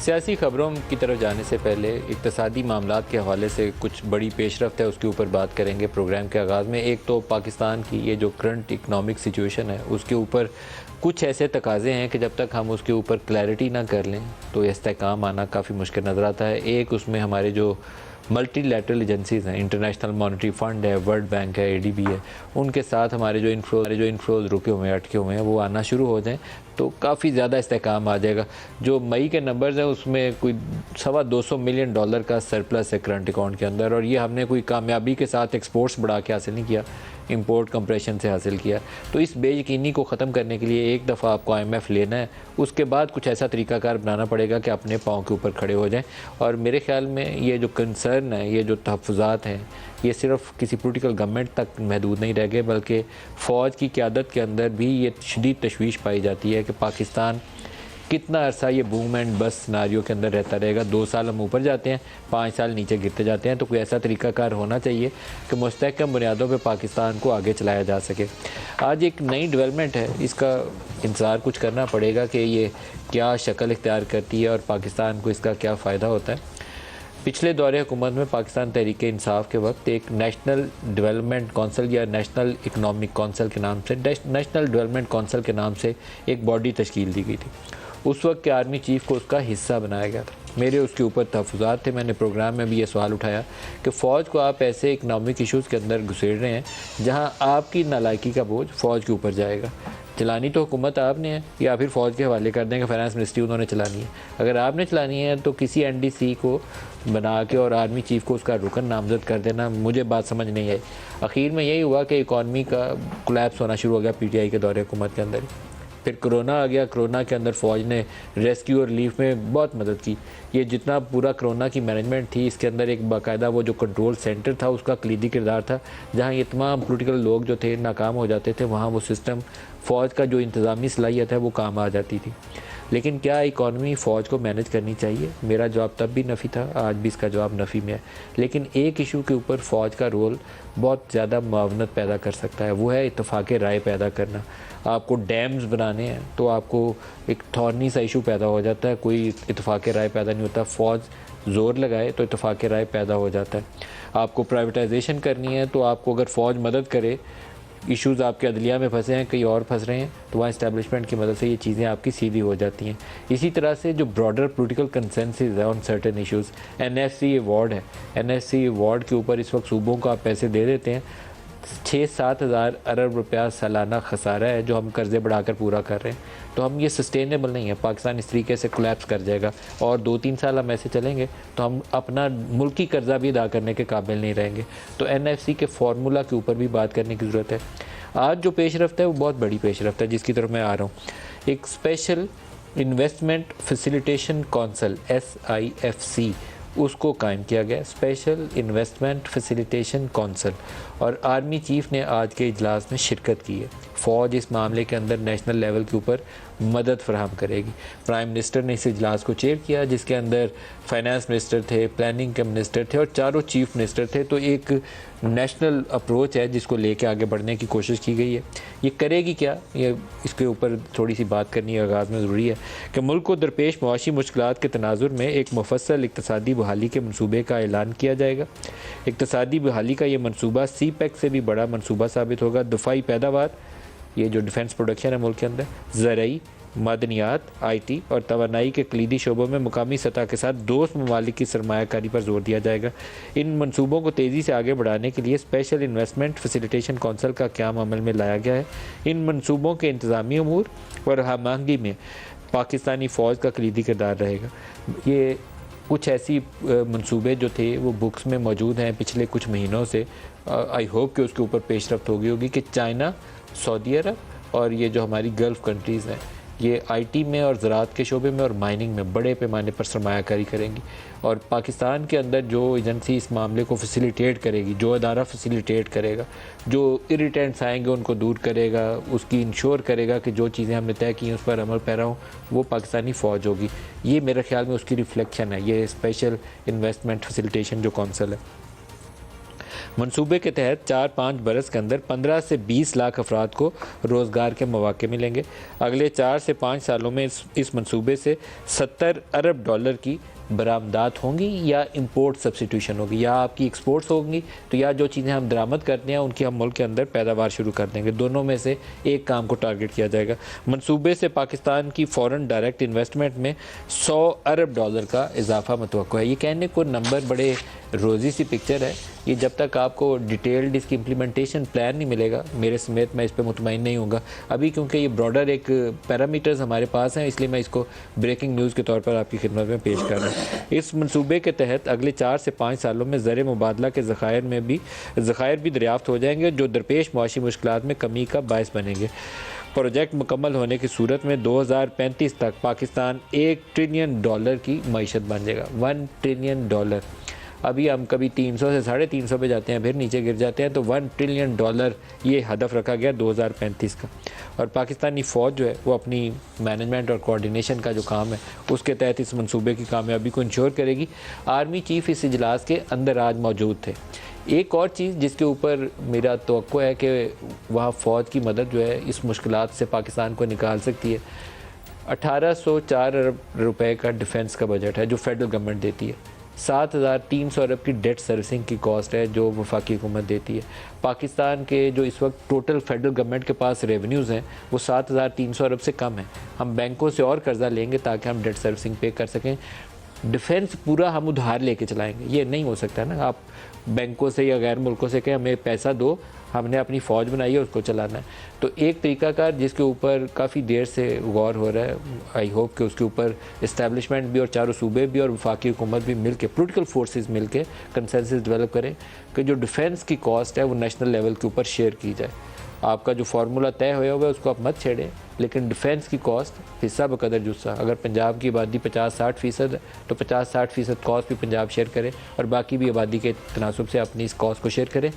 सियासी खबरों की तरफ जाने से पहले इक़्तिसादी मामलात के हवाले से कुछ बड़ी पेशरफ्त है, उसके ऊपर बात करेंगे प्रोग्राम के आगाज़ में। एक तो पाकिस्तान की ये जो करंट इकनॉमिक सिचुएशन है उसके ऊपर कुछ ऐसे तकाज़े हैं कि जब तक हम उसके ऊपर क्लैरिटी ना कर लें तो इस्तेहकाम आना काफ़ी मुश्किल नज़र आता है। एक उसमें हमारे जो मल्टीलैटरल एजेंसीज़ हैं, इंटरनेशनल मॉनेटरी फ़ंड है, वर्ल्ड बैंक है, ADB है, उनके साथ हमारे जो इनफ्लोज रुके हुए हैं, अटके हुए हैं, वो आना शुरू हो जाएं तो काफ़ी ज़्यादा इस्तेहकाम आ जाएगा। जो मई के नंबर्स हैं उसमें कोई $250 मिलियन का सरप्लस है करंट अकाउंट के अंदर, और ये हमने कोई कामयाबी के साथ एक्सपोर्ट्स बढ़ा के हासिल नहीं किया, इंपोर्ट कंप्रेशन से हासिल किया। तो इस बेयकीनी को ख़त्म करने के लिए एक दफ़ा आपको IMF लेना है, उसके बाद कुछ ऐसा तरीकाकार बनाना पड़ेगा कि अपने पाँव के ऊपर खड़े हो जाएं। और मेरे ख्याल में ये जो कंसर्न है, ये जो तहफ़्फ़ुज़ात हैं, ये सिर्फ किसी पॉलिटिकल गवर्नमेंट तक महदूद नहीं रह गए, बल्कि फ़ौज की क़यादत के अंदर भी ये शदीद तशवीश पाई जाती है कि पाकिस्तान कितना अरसा ये बूम एंड बस सिनारियो के अंदर रहता रहेगा। 2 साल हम ऊपर जाते हैं, 5 साल नीचे गिरते जाते हैं। तो कोई ऐसा तरीकाकार होना चाहिए कि मुस्तहकम बुनियादों पे पाकिस्तान को आगे चलाया जा सके। आज एक नई डेवलपमेंट है, इसका इंतज़ार कुछ करना पड़ेगा कि ये क्या शक्ल इख्तियार करती है और पाकिस्तान को इसका क्या फ़ायदा होता है। पिछले दौरे हुकूमत में पाकिस्तान तहरीक इंसाफ के वक्त एक नेशनल डेवलपमेंट कौंसल या नेशनल इकनॉमिक कौंसल के नाम से, नेशनल डेवलपमेंट कौंसल के नाम से एक बॉडी तश्कील दी गई थी। उस वक्त के आर्मी चीफ़ को उसका हिस्सा बनाया गया था। मेरे उसके ऊपर तहफ़्फ़ुज़ात थे, मैंने प्रोग्राम में भी ये सवाल उठाया कि फ़ौज को आप ऐसे इकनॉमिक इशूज़ के अंदर घुसेड़ रहे हैं जहां आपकी नालायकी का बोझ फ़ौज के ऊपर जाएगा। चलानी तो हुकूमत आपने है, या फिर फ़ौज के हवाले कर देंगे, फाइनेंस मिनिस्ट्री उन्होंने चलानी है। अगर आपने चलानी है तो किसी NDC को बना के और आर्मी चीफ़ को उसका रुकन नामज़द कर देना, मुझे बात समझ नहीं आई। आखिर में यही हुआ कि इकॉनमी का कोलैप्स होना शुरू हो गया PTI के दौरे हुकूमत के अंदर ही। फिर कोरोना आ गया, कोरोना के अंदर फ़ौज ने रेस्क्यू और रिलीफ में बहुत मदद की। ये जितना पूरा कोरोना की मैनेजमेंट थी, इसके अंदर एक बाकायदा वो जो कंट्रोल सेंटर था उसका कलीदी किरदार था, जहाँ ये तमाम पॉलिटिकल लोग जो थे नाकाम हो जाते थे, वहाँ वो सिस्टम फ़ौज का जो इंतज़ामी सलाहियत है वो काम आ जाती थी। लेकिन क्या इकॉनमी फ़ौज को मैनेज करनी चाहिए? मेरा जवाब तब भी नफ़ी था, आज भी इसका जवाब नफ़ी में है। लेकिन एक इशू के ऊपर फ़ौज का रोल बहुत ज़्यादा मुआवनत पैदा कर सकता है, वो है इत्तफ़ाक़ राय पैदा करना। आपको डैम्स बनाने हैं तो आपको एक थॉर्नी सा इशू पैदा हो जाता है, कोई इत्तफ़ाक़ राय पैदा नहीं होता। फ़ौज ज़ोर लगाए तो इत्तफ़ाक़ राय पैदा हो जाता है। आपको प्राइवेटाइजेशन करनी है तो आपको अगर फ़ौज मदद करे, इश्यूज़ आपके अदलिया में फंसे हैं, कहीं और फंस रहे हैं, तो वहाँ इस्टेब्लिशमेंट की मदद से ये चीज़ें आपकी सीधी हो जाती हैं। इसी तरह से जो ब्रॉडर पॉलिटिकल कंसेंसस है on certain issues, NFC award है, NFC अवार्ड के ऊपर इस वक्त सूबों को आप पैसे दे देते हैं। 6-7 हज़ार अरब रुपया सालाना खसारा है जो हम कर्ज़े बढ़ाकर पूरा कर रहे हैं। तो हम ये सस्टेनेबल नहीं है, पाकिस्तान इस तरीके से कोलैप्स कर जाएगा और 2-3 साल हम ऐसे चलेंगे तो हम अपना मुल्की कर्ज़ा भी अदा करने के काबिल नहीं रहेंगे। तो NFC के फार्मूला के ऊपर भी बात करने की ज़रूरत है। आज जो पेशरफ्त है वो बहुत बड़ी पेशरफ्त है जिसकी तरफ मैं आ रहा हूँ। एक special investment facilitation council SIFC उसको कायम किया गया, स्पेशल इन्वेस्टमेंट फैसिलिटेशन कौंसल, और आर्मी चीफ़ ने आज के इजलास में शिरकत की है। फ़ौज इस मामले के अंदर नेशनल लेवल के ऊपर मदद फराहम करेगी। प्राइम मिनिस्टर ने इस इजलास को चेयर किया जिसके अंदर फाइनेंस मिनिस्टर थे, प्लानिंग के मिनिस्टर थे और चारों चीफ मिनिस्टर थे। तो एक नेशनल अप्रोच है जिसको लेके आगे बढ़ने की कोशिश की गई है। ये करेगी क्या, ये इसके ऊपर थोड़ी सी बात करनी आगाज़ में ज़रूरी है कि मुल्क को दरपेश मुआशी मुश्किलात के तनाजुर में एक मुफस्सल इक़्तिसादी बहाली के मनसूबे का ऐलान किया जाएगा। इक़्तिसादी बहाली का ये मनसूबा CPEC से भी बड़ा मनसूबा साबित होगा। दफ़ाई पैदावार, ये जो डिफेंस प्रोडक्शन है मुल्क के अंदर, ज़राई, मदनियात, IT और तवानाई के कलीदी शोबों में मुकामी सतह के साथ दोस्त ममालिक की सरमायाकारी पर जोर दिया जाएगा। इन मनसूबों को तेज़ी से आगे बढ़ाने के लिए स्पेशल इन्वेस्टमेंट फैसिलिटेशन कौंसल का क़याम अमल में लाया गया है। इन मनसूबों के इंतज़ामी अमूर और हमआहंगी में पाकिस्तानी फ़ौज का कलीदी किरदार रहेगा। ये कुछ ऐसी मंसूबे जो थे वो बुक्स में मौजूद हैं पिछले कुछ महीनों से। आई होप कि उसके ऊपर पेशरफ्त होगी कि चाइना, सऊदी अरब और ये जो हमारी गल्फ़ कंट्रीज़ हैं, ये IT में और ज़राअत के शोबे में और माइनिंग में बड़े पैमाने पर सरमायाकारी करेंगी। और पाकिस्तान के अंदर जो एजेंसी इस मामले को फैसिलिटेट करेगी, जो अदारा फैसिलिटेट करेगा, जो इरिटेंट्स आएंगे उनको दूर करेगा, उसकी इंश्योर करेगा कि जो चीज़ें हमने तय की हैं उस पर अमल पैरा हो, वो पाकिस्तानी फ़ौज होगी। ये मेरे ख्याल में उसकी रिफ्लेक्शन है, ये स्पेशल इन्वेस्टमेंट फैसिलिटेशन जो कौंसल है। मंसूबे के तहत 4-5 बरस के अंदर 15 से 20 लाख अफराद को रोज़गार के मौके मिलेंगे। अगले 4 से 5 सालों में इस मंसूबे से 70 अरब डॉलर की बरामदात होंगी या इंपोर्ट सब्सिट्यूशन होगी, या आपकी एक्सपोर्ट्स होंगी, तो या जो चीज़ें हम दरामद करते हैं उनकी हम मुल्क के अंदर पैदावार शुरू कर देंगे। दोनों में से एक काम को टारगेट किया जाएगा। मंसूबे से पाकिस्तान की फ़ॉरेन डायरेक्ट इन्वेस्टमेंट में 100 अरब डॉलर का इजाफा मतवक्को है। ये कहने को नंबर बड़े रोज़ी सी पिक्चर है, ये जब तक आपको डिटेल्ड इसकी इम्प्लीमेंटेशन प्लान नहीं मिलेगा, मेरे समेत मैं इस पर मुतमईन नहीं होऊंगा अभी, क्योंकि ये ब्रॉडर एक पैरामीटर्स हमारे पास हैं, इसलिए मैं इसको ब्रेकिंग न्यूज़ के तौर पर आपकी खिदमत में पेश कर रहा हूँ। इस मंसूबे के तहत अगले 4 से 5 सालों में ज़र मुबादला के ज़खायर भी दरियाफ्त हो जाएंगे, जो दरपेश मुआशी मुश्किलात में कमी का बायस बनेंगे। प्रोजेक्ट मुकम्मल होने की सूरत में 2035 तक पाकिस्तान $1 ट्रिलियन की मईशत बन जाएगा। $1 ट्रिलियन। अभी हम कभी 300 से 350 पे जाते हैं, फिर नीचे गिर जाते हैं, तो $1 ट्रिलियन ये हदफ रखा गया 2035 का। और पाकिस्तानी फ़ौज जो है वो अपनी मैनेजमेंट और कोऑर्डिनेशन का जो काम है उसके तहत इस मंसूबे की कामयाबी को इंश्योर करेगी। आर्मी चीफ़ इस इजलास के अंदर आज मौजूद थे। एक और चीज़ जिसके ऊपर मेरा तवक्को है कि वहाँ फ़ौज की मदद जो है इस मुश्किलात से पाकिस्तान को निकाल सकती है। 1804 अरब रुपए का डिफेंस का बजट है जो फेडरल गवर्नमेंट देती है। 7300 अरब की डेट सर्विसिंग की कॉस्ट है जो वफाकी हुकूमत देती है। पाकिस्तान के जो इस वक्त टोटल फेडरल गवर्नमेंट के पास रेवेन्यूज़ हैं वो 7300 अरब से कम है। हम बैंकों से और कर्जा लेंगे ताकि हम डेट सर्विसिंग पे कर सकें। डिफेंस पूरा हम उधार लेके चलाएंगे, ये नहीं हो सकता ना। आप बैंकों से या गैर मुल्कों से कहें हमें पैसा दो, हमने अपनी फ़ौज बनाई है उसको चलाना है। तो एक तरीकाकार जिसके ऊपर काफ़ी देर से गौर हो रहा है, आई होप कि उसके ऊपर इस्टेब्लिशमेंट भी और चारों सूबे भी और वफाकी हुकूमत भी मिल के, पोलिटिकल फोर्सेस मिल के कंसेंसस डेवलप करें कि जो डिफेंस की कॉस्ट है वो नेशनल लेवल के ऊपर शेयर की जाए। आपका जो फार्मूला तय हुआ है उसको आप मत छेड़ें, लेकिन डिफेंस की कॉस्ट हिस्सा बकदर जुस्सा, अगर पंजाब की आबादी 50-60% है तो 50-60% कॉस्ट भी पंजाब शेयर करे और बाकी भी आबादी के तनासब से अपनी इस कॉस्ट को शेयर करें।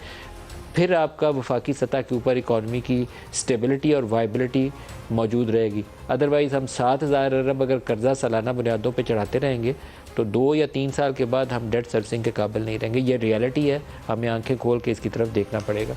फिर आपका वफाकी सतह के ऊपर इकॉनमी की स्टेबिलिटी और वाइबिलिटी मौजूद रहेगी। अदरवाइज़ हम 7000 अरब अगर कर्जा सालाना बुनियादों पे चढ़ाते रहेंगे तो 2 या 3 साल के बाद हम डेट सर्विसिंग के काबिल नहीं रहेंगे। ये रियलिटी है, हमें आंखें खोल के इसकी तरफ देखना पड़ेगा।